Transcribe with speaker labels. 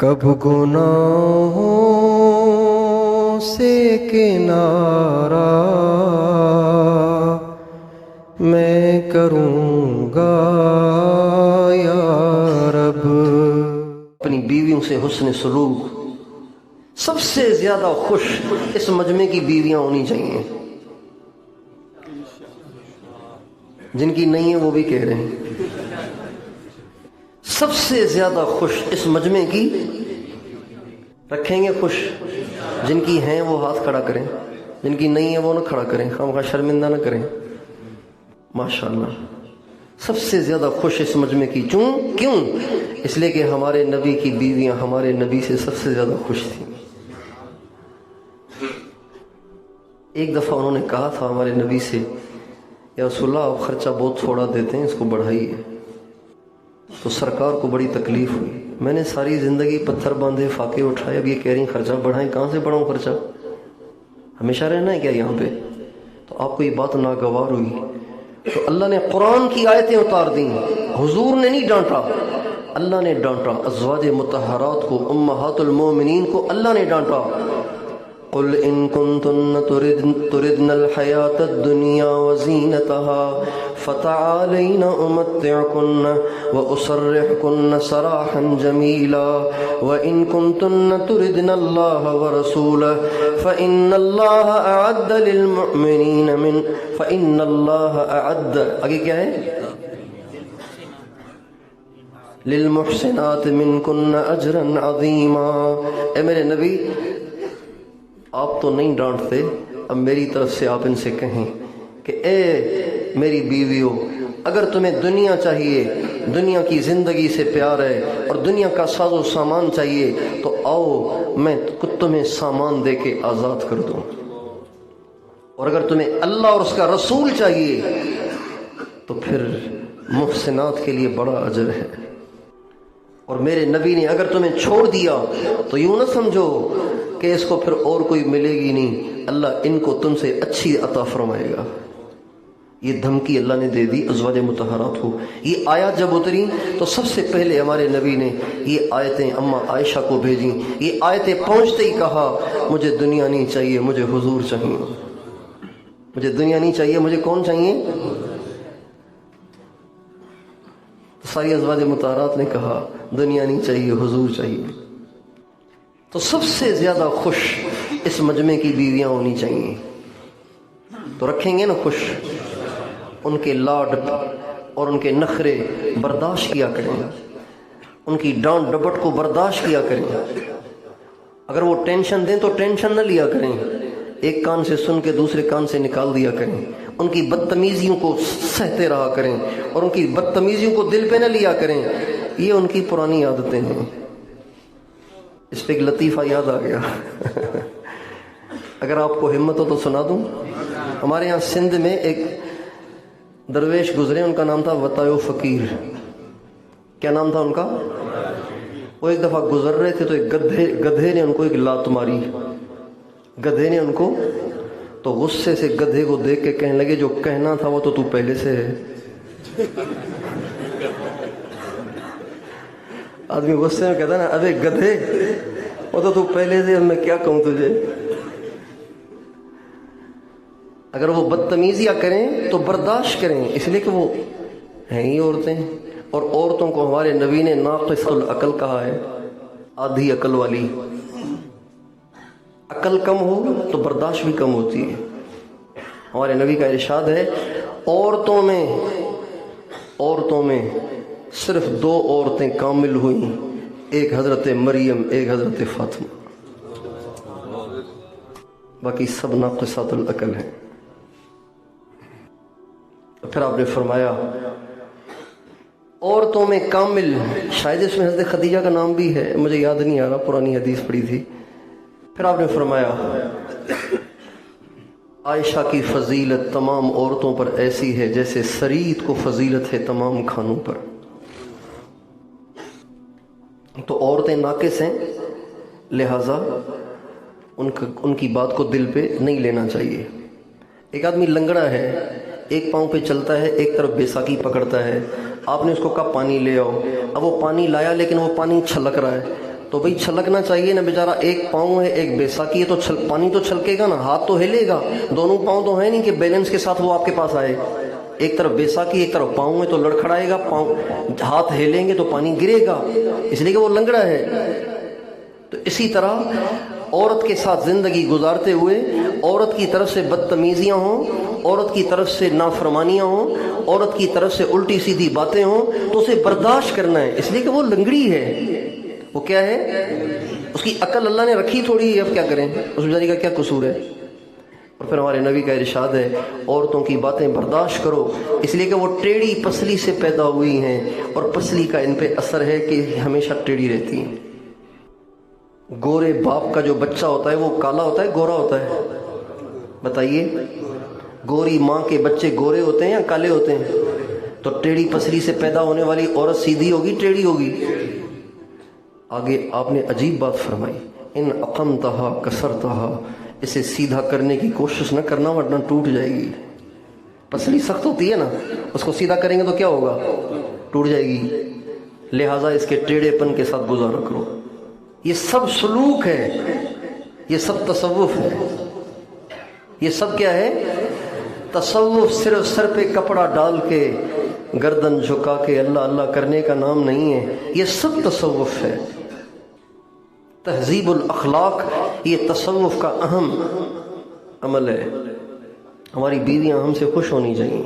Speaker 1: کب گناہوں سے کنارہ میں کروں گا یا رب۔
Speaker 2: اپنی بیویوں سے حسن سلوک، سب سے زیادہ خوش اس مجمع کی بیویاں ہونی چاہیے۔ جن کی نہیں ہے وہ بھی کہہ رہے ہیں سب سے زیادہ خوش اس مجمع کی رکھیں گے خوش۔ جن کی ہیں وہ ہاتھ کھڑا کریں، جن کی نہیں ہے وہ نہ کھڑا کریں، خواہ شرمندہ نہ کریں۔ ماشاءاللہ سب سے زیادہ خوش اس مجمع کی کیوں؟ اس لیے کہ ہمارے نبی کی بیویاں ہمارے نبی سے سب سے زیادہ خوش تھیں۔ ایک دفعہ انہوں نے کہا تھا ہمارے نبی سے، یا رسول اللہ آپ خرچہ بہت تھوڑا دیتے ہیں، اس کو بڑھائیے۔ تو سرکار کو بڑی تکلیف ہوئی۔ میں نے ساری زندگی پتھر باندھے، فاقے اٹھائے، اب یہ کہہ رہی ہیں خرچہ بڑھائیں، کہاں سے بڑھاؤں خرچہ؟ ہمیشہ رہنا ہے کیا یہاں پہ؟ تو آپ کو یہ بات ناگوار ہوئی تو اللہ نے قرآن کی آیتیں اتار دیں۔ حضور نے نہیں ڈانٹا، اللہ نے ڈانٹا۔ ازواج مطہرات کو، امہات المومنین کو اللہ نے ڈانٹا۔ قل ان کنتن تردن الحیاة الدنیا وزینتها فتعالین امتعکن واسرحکن سراحا جمیلا وان کنتن تردن اللہ ورسولہ فإن اللہ اعد للمؤمنین فإن اللہ اعد، آگے کیا ہے؟ للمحسنات منکن اجرا عظیما۔ اے میرے نبی آپ تو نہیں ڈانٹتے، اب میری طرف سے آپ ان سے کہیں کہ اے میری بیویوں، اگر تمہیں دنیا چاہیے، دنیا کی زندگی سے پیار ہے اور دنیا کا ساز و سامان چاہیے تو آؤ میں تمہیں سامان دے کے آزاد کر دوں، اور اگر تمہیں اللہ اور اس کا رسول چاہیے تو پھر محسنات کے لیے بڑا اجر ہے۔ اور میرے نبی نے اگر تمہیں چھوڑ دیا تو یوں نہ سمجھو کہ اس کو پھر اور کوئی ملے گی نہیں، اللہ ان کو تم سے اچھی عطا فرمائے گا۔ یہ دھمکی اللہ نے دے دی ازواج مطہرات کو۔ یہ آیات جب اتری تو سب سے پہلے ہمارے نبی نے یہ آیتیں اماں عائشہ کو بھیجیں۔ یہ آیتیں پہنچتے ہی کہا مجھے دنیا نہیں چاہیے، مجھے حضور چاہیے۔ مجھے دنیا نہیں چاہیے، مجھے کون چاہیے؟ ساری ازواج مطہرات نے کہا دنیا نہیں چاہیے، حضور چاہیے۔ تو سب سے زیادہ خوش اس مجمع کی بیویاں ہونی چاہیے۔ تو رکھیں گے نا خوش، ان کے لاڈ اور ان کے نخرے برداشت کیا کریں، ان کی ڈانٹ ڈپٹ کو برداشت کیا کریں۔ اگر وہ ٹینشن دیں تو ٹینشن نہ لیا کریں، ایک کان سے سن کے دوسرے کان سے نکال دیا کریں۔ ان کی بدتمیزیوں کو سہتے رہا کریں اور ان کی بدتمیزیوں کو دل پہ نہ لیا کریں۔ یہ ان کی پرانی عادتیں ہیں۔ اس پہ ایک لطیفہ یاد آ گیا اگر آپ کو ہمت ہو تو سنا دوں۔ ہمارے یہاں سندھ میں ایک درویش گزرے، ان کا نام تھا وطایو فقیر۔ کیا نام تھا ان کا؟ وہ ایک دفعہ گزر رہے تھے تو ایک گدھے نے ان کو ایک لات ماری۔ گدھے نے ان کو تو غصے سے گدھے کو دیکھ کے کہنے لگے جو کہنا تھا وہ تو پہلے سے ہے۔ آدمی غصے میں کہتا ہے نا ارے گدھے وہ تو پہلے سے، میں کیا کہوں تجھے۔ اگر وہ بدتمیزیاں کریں تو برداشت کریں، اس لیے کہ وہ ہیں ہی عورتیں، اور عورتوں کو ہمارے نبی نے ناقص العقل کہا ہے، آدھی عقل والی۔ عقل کم ہو تو برداشت بھی کم ہوتی ہے۔ ہمارے نبی کا ارشاد ہے عورتوں میں صرف دو عورتیں کامل ہوئیں، ایک حضرت مریم، ایک حضرت فاطمہ، باقی سب ناقصات العقل ہیں۔ پھر آپ نے فرمایا عورتوں میں کامل، شاید اس میں حضرت خدیجہ کا نام بھی ہے، مجھے یاد نہیں آ رہا، پرانی حدیث پڑھی تھی۔ پھر آپ نے فرمایا عائشہ کی فضیلت تمام عورتوں پر ایسی ہے جیسے سرید کو فضیلت ہے تمام کھانوں پر۔ تو عورتیں ناقص ہیں، لہذا ان کی بات کو دل پہ نہیں لینا چاہیے۔ ایک آدمی لنگڑا ہے، ایک پاؤں پہ چلتا ہے، ایک طرف بیساکھی پکڑتا ہے، آپ نے اس کو کہا پانی لے آؤ، اب وہ پانی لایا لیکن وہ پانی چھلک رہا ہے، تو بھئی چھلکنا چاہیے نا بیچارہ، ایک پاؤں ہے ایک بیساکھی ہے تو پانی تو چھلکے گا نا، ہاتھ تو ہلے گا، دونوں پاؤں تو ہے نہیں کہ بیلنس کے ساتھ وہ آپ کے پاس آئے، ایک طرف بیساکھی ایک طرف پاؤں ہے تو لڑکھڑائے گا، پاؤں ہاتھ ہلیں گے تو پانی گرے گا، اس لیے کہ وہ لنگڑا ہے۔ تو اسی طرح عورت کے ساتھ زندگی گزارتے ہوئے عورت کی طرف سے بدتمیزیاں ہوں، عورت کی طرف سے نافرمانیاں ہوں، عورت کی طرف سے الٹی سیدھی باتیں ہوں تو اسے برداشت کرنا ہے، اس لیے کہ وہ لنگڑی ہے، وہ کیا ہے، اس کی عقل اللہ نے رکھی تھوڑی ہے، اب کیا کریں، اس بیچاری کا کیا قصور ہے۔ اور پھر ہمارے نبی کا ارشاد ہے عورتوں کی باتیں برداشت کرو، اس لیے کہ وہ ٹیڑھی پسلی سے پیدا ہوئی ہیں اور پسلی کا ان پہ اثر ہے کہ ہمیشہ ٹیڑھی رہتی ہیں۔ گورے باپ کا جو بچہ ہوتا ہے وہ کالا ہوتا ہے گورا ہوتا ہے؟ بتائیے، گوری ماں کے بچے گورے ہوتے ہیں یا کالے ہوتے ہیں؟ تو ٹیڑھی پسلی سے پیدا ہونے والی عورت سیدھی ہوگی ٹیڑھی ہوگی؟ آگے آپ نے عجیب بات فرمائی، ان اقمتہا کسرتہا، اسے سیدھا کرنے کی کوشش نہ کرنا ورنہ ٹوٹ جائے گی۔ پسلی سخت ہوتی ہے نا، اس کو سیدھا کریں گے تو کیا ہوگا، ٹوٹ جائے گی، لہٰذا اس کے ٹیڑھے پن کے ساتھ گزارا کرو۔ یہ سب سلوک ہے، یہ سب تصوف ہے، یہ سب کیا ہے، تصوف صرف سر پہ کپڑا ڈال کے گردن جھکا کے اللہ اللہ کرنے کا نام نہیں ہے، یہ سب تصوف ہے۔ تہذیب الاخلاق یہ تصوف کا اہم عمل ہے۔ ہماری بیویاں ہم سے خوش ہونی چاہیے،